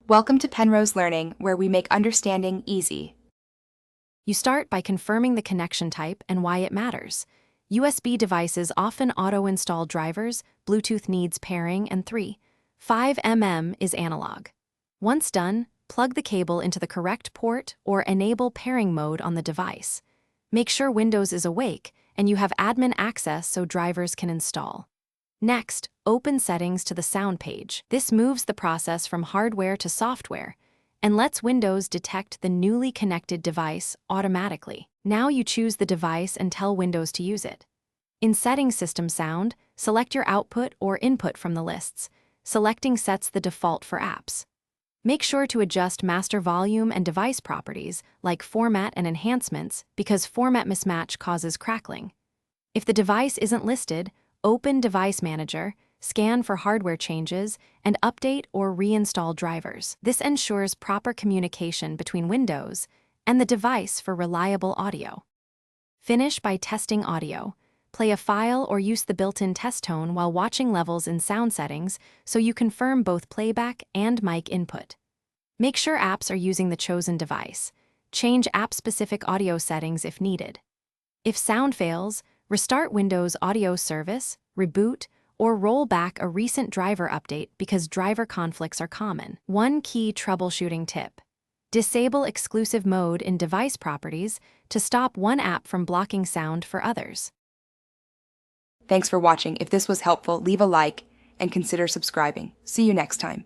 Welcome to Penrose Learning, where we make understanding easy. You start by confirming the connection type and why it matters. USB devices often auto-install drivers, Bluetooth needs pairing, and 5mm is analog. Once done, plug the cable into the correct port or enable pairing mode on the device. Make sure Windows is awake and you have admin access so drivers can install. Next, open Settings to the Sound page. This moves the process from hardware to software and lets Windows detect the newly connected device automatically. Now you choose the device and tell Windows to use it. In Settings System Sound, select your output or input from the lists. Selecting sets the default for apps. Make sure to adjust master volume and device properties like format and enhancements because format mismatch causes crackling. If the device isn't listed, open Device Manager, scan for hardware changes, and update or reinstall drivers. This ensures proper communication between Windows and the device for reliable audio. Finish by testing audio. Play a file or use the built-in test tone while watching levels in sound settings so you confirm both playback and mic input. Make sure apps are using the chosen device. Change app-specific audio settings if needed. If sound fails, restart Windows Audio Service, reboot, or roll back a recent driver update because driver conflicts are common. One key troubleshooting tip: disable exclusive mode in device properties to stop one app from blocking sound for others. Thanks for watching. If this was helpful, leave a like and consider subscribing. See you next time.